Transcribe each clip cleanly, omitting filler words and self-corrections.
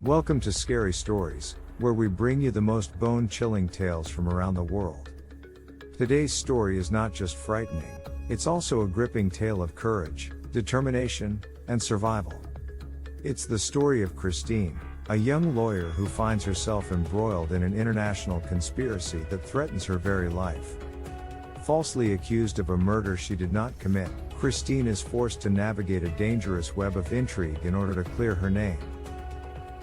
Welcome to Scary Stories, where we bring you the most bone-chilling tales from around the world. Today's story is not just frightening, it's also a gripping tale of courage, determination, and survival. It's the story of Christine, a young lawyer who finds herself embroiled in an international conspiracy that threatens her very life. Falsely accused of a murder she did not commit, Christine is forced to navigate a dangerous web of intrigue in order to clear her name.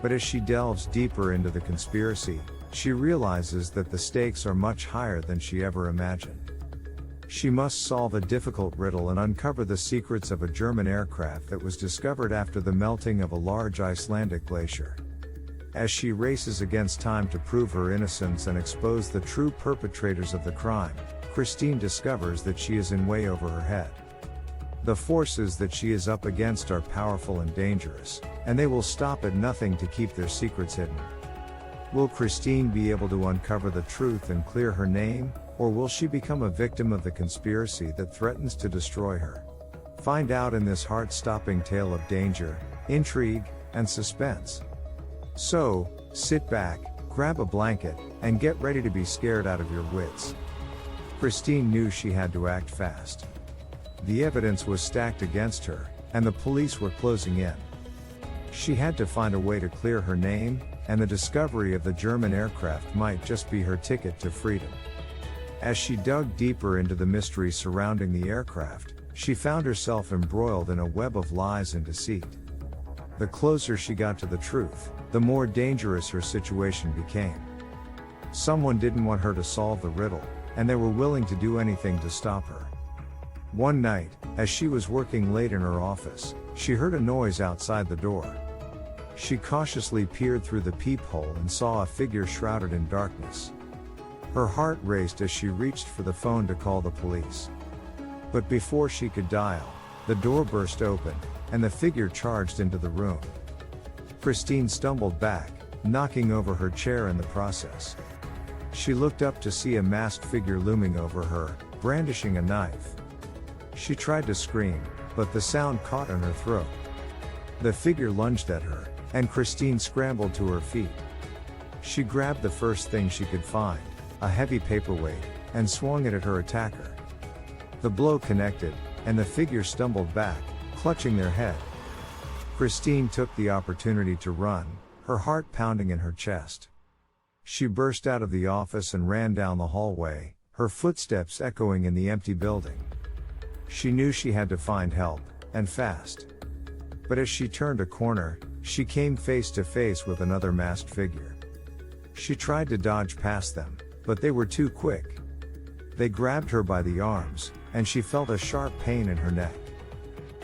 But as she delves deeper into the conspiracy, she realizes that the stakes are much higher than she ever imagined. She must solve a difficult riddle and uncover the secrets of a German aircraft that was discovered after the melting of a large Icelandic glacier. As she races against time to prove her innocence and expose the true perpetrators of the crime, Christine discovers that she is in way over her head. The forces that she is up against are powerful and dangerous, and they will stop at nothing to keep their secrets hidden. Will Christine be able to uncover the truth and clear her name, or will she become a victim of the conspiracy that threatens to destroy her? Find out in this heart-stopping tale of danger, intrigue, and suspense. So, sit back, grab a blanket, and get ready to be scared out of your wits. Christine knew she had to act fast. The evidence was stacked against her, and the police were closing in. She had to find a way to clear her name, and the discovery of the German aircraft might just be her ticket to freedom. As she dug deeper into the mystery surrounding the aircraft, she found herself embroiled in a web of lies and deceit. The closer she got to the truth, the more dangerous her situation became. Someone didn't want her to solve the riddle, and they were willing to do anything to stop her. One night, as she was working late in her office, she heard a noise outside the door. She cautiously peered through the peephole and saw a figure shrouded in darkness. Her heart raced as she reached for the phone to call the police. But before she could dial, the door burst open, and the figure charged into the room. Christine stumbled back, knocking over her chair in the process. She looked up to see a masked figure looming over her, brandishing a knife. She tried to scream, but the sound caught in her throat. The figure lunged at her, and Christine scrambled to her feet. She grabbed the first thing she could find, a heavy paperweight, and swung it at her attacker. The blow connected, and the figure stumbled back, clutching their head. Christine took the opportunity to run, her heart pounding in her chest. She burst out of the office and ran down the hallway, her footsteps echoing in the empty building. She knew she had to find help, and fast. But as she turned a corner, she came face to face with another masked figure. She tried to dodge past them, but they were too quick. They grabbed her by the arms, and she felt a sharp pain in her neck.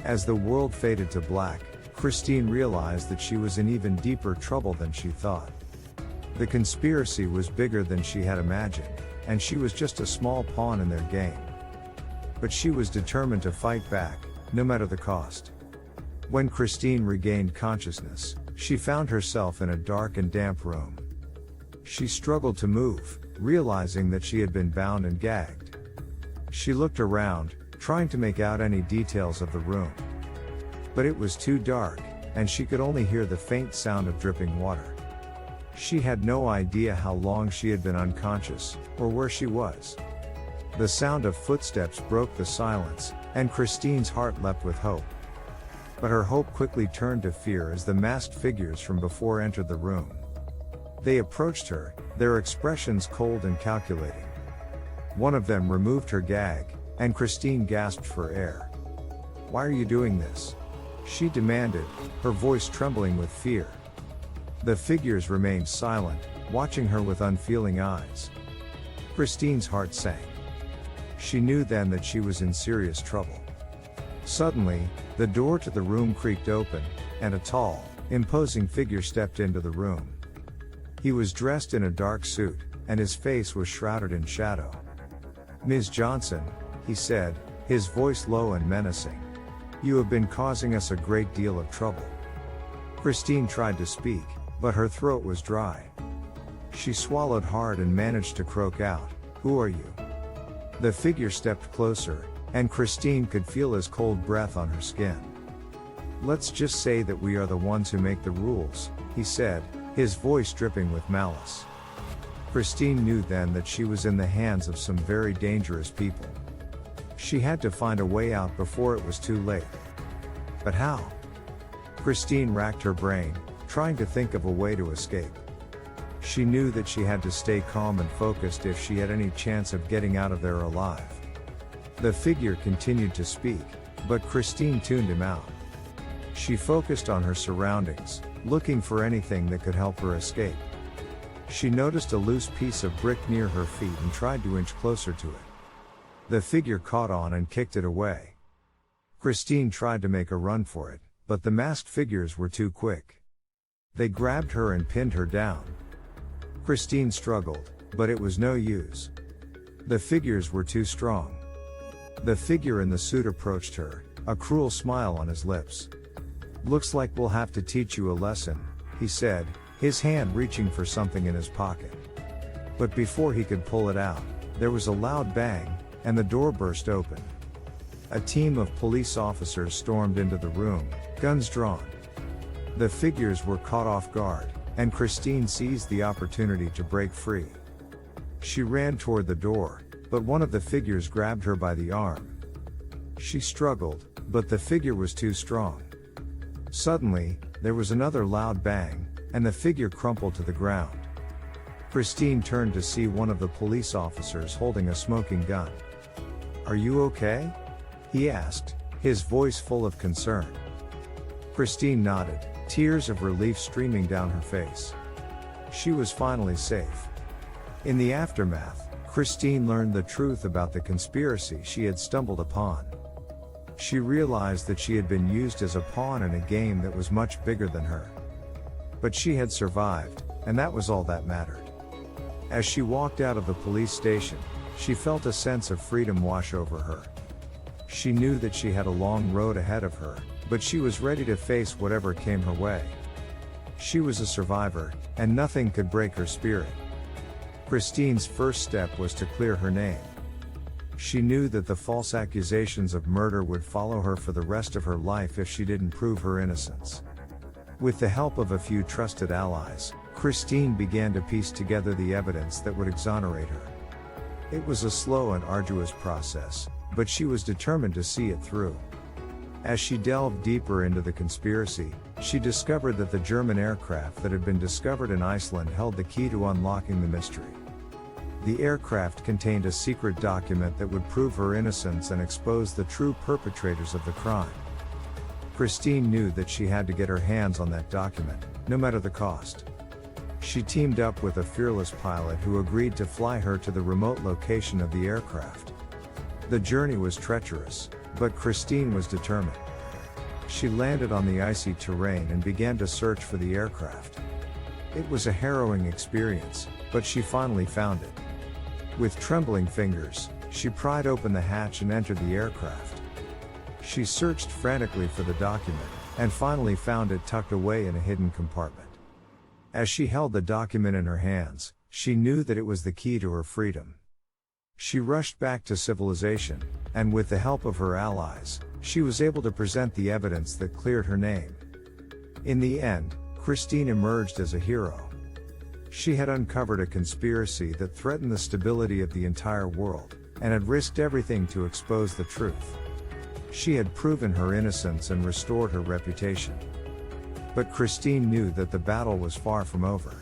As the world faded to black, Christine realized that she was in even deeper trouble than she thought. The conspiracy was bigger than she had imagined, and she was just a small pawn in their game. But she was determined to fight back, no matter the cost. When Christine regained consciousness, she found herself in a dark and damp room. She struggled to move, realizing that she had been bound and gagged. She looked around, trying to make out any details of the room. But it was too dark, and she could only hear the faint sound of dripping water. She had no idea how long she had been unconscious, or where she was. The sound of footsteps broke the silence, and Christine's heart leapt with hope. But her hope quickly turned to fear as the masked figures from before entered the room. They approached her, their expressions cold and calculating. One of them removed her gag, and Christine gasped for air. "Why are you doing this?" she demanded, her voice trembling with fear. The figures remained silent, watching her with unfeeling eyes. Christine's heart sank. She knew then that she was in serious trouble. Suddenly, the door to the room creaked open, and a tall, imposing figure stepped into the room. He was dressed in a dark suit, and his face was shrouded in shadow. "Ms. Johnson," he said, his voice low and menacing. "You have been causing us a great deal of trouble." Christine tried to speak, but her throat was dry. She swallowed hard and managed to croak out, "Who are you?" The figure stepped closer, and Christine could feel his cold breath on her skin. "Let's just say that we are the ones who make the rules," he said, his voice dripping with malice. Christine knew then that she was in the hands of some very dangerous people. She had to find a way out before it was too late. But how? Christine racked her brain, trying to think of a way to escape. She knew that she had to stay calm and focused if she had any chance of getting out of there alive. The figure continued to speak, but Christine tuned him out. She focused on her surroundings, looking for anything that could help her escape. She noticed a loose piece of brick near her feet and tried to inch closer to it. The figure caught on and kicked it away. Christine tried to make a run for it, but the masked figures were too quick. They grabbed her and pinned her down. Christine struggled, but it was no use. The figures were too strong. The figure in the suit approached her, a cruel smile on his lips. "Looks like we'll have to teach you a lesson," he said, his hand reaching for something in his pocket. But before he could pull it out, there was a loud bang, and the door burst open. A team of police officers stormed into the room, guns drawn. The figures were caught off guard, and Christine seized the opportunity to break free. She ran toward the door, but one of the figures grabbed her by the arm. She struggled, but the figure was too strong. Suddenly, there was another loud bang, and the figure crumpled to the ground. Christine turned to see one of the police officers holding a smoking gun. "Are you okay?" he asked, his voice full of concern. Christine nodded, tears of relief streaming down her face. She was finally safe. In the aftermath, Christine learned the truth about the conspiracy she had stumbled upon. She realized that she had been used as a pawn in a game that was much bigger than her. But she had survived, and that was all that mattered. As she walked out of the police station, she felt a sense of freedom wash over her. She knew that she had a long road ahead of her, but she was ready to face whatever came her way. She was a survivor, and nothing could break her spirit. Christine's first step was to clear her name. She knew that the false accusations of murder would follow her for the rest of her life if she didn't prove her innocence. With the help of a few trusted allies, Christine began to piece together the evidence that would exonerate her. It was a slow and arduous process, but she was determined to see it through. As she delved deeper into the conspiracy, she discovered that the German aircraft that had been discovered in Iceland held the key to unlocking the mystery. The aircraft contained a secret document that would prove her innocence and expose the true perpetrators of the crime. Christine knew that she had to get her hands on that document, no matter the cost. She teamed up with a fearless pilot who agreed to fly her to the remote location of the aircraft. The journey was treacherous, but Christine was determined. She landed on the icy terrain and began to search for the aircraft. It was a harrowing experience, but she finally found it. With trembling fingers, she pried open the hatch and entered the aircraft. She searched frantically for the document, and finally found it tucked away in a hidden compartment. As she held the document in her hands, she knew that it was the key to her freedom. She rushed back to civilization, and with the help of her allies, she was able to present the evidence that cleared her name. In the end, Christine emerged as a hero. She had uncovered a conspiracy that threatened the stability of the entire world, and had risked everything to expose the truth. She had proven her innocence and restored her reputation. But Christine knew that the battle was far from over.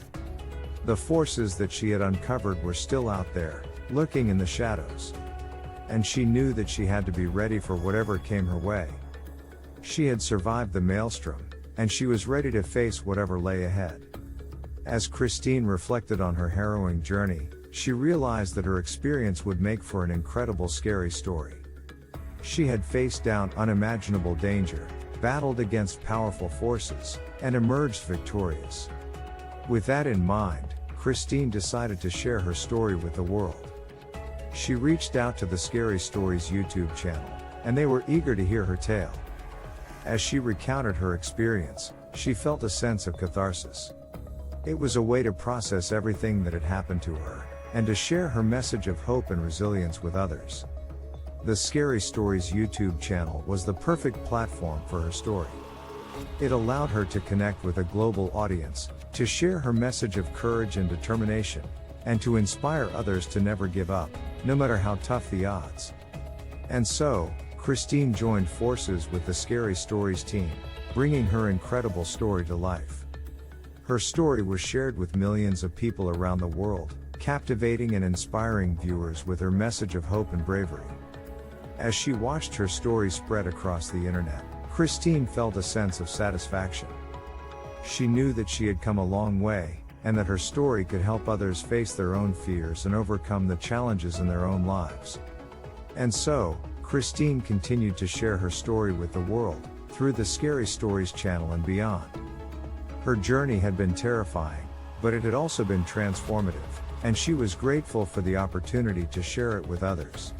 The forces that she had uncovered were still out there, lurking in the shadows. And she knew that she had to be ready for whatever came her way. She had survived the maelstrom, and she was ready to face whatever lay ahead. As Christine reflected on her harrowing journey, she realized that her experience would make for an incredible scary story. She had faced down unimaginable danger, battled against powerful forces, and emerged victorious. With that in mind, Christine decided to share her story with the world. She reached out to the Scary Stories YouTube channel, and they were eager to hear her tale. As she recounted her experience, she felt a sense of catharsis. It was a way to process everything that had happened to her, and to share her message of hope and resilience with others. The Scary Stories YouTube channel was the perfect platform for her story. It allowed her to connect with a global audience, to share her message of courage and determination, and to inspire others to never give up, no matter how tough the odds. And so, Christine joined forces with the Scary Stories team, bringing her incredible story to life. Her story was shared with millions of people around the world, captivating and inspiring viewers with her message of hope and bravery. As she watched her story spread across the internet, Christine felt a sense of satisfaction. She knew that she had come a long way, and that her story could help others face their own fears and overcome the challenges in their own lives. And so, Christine continued to share her story with the world, through the Scary Stories channel and beyond. Her journey had been terrifying, but it had also been transformative, and she was grateful for the opportunity to share it with others.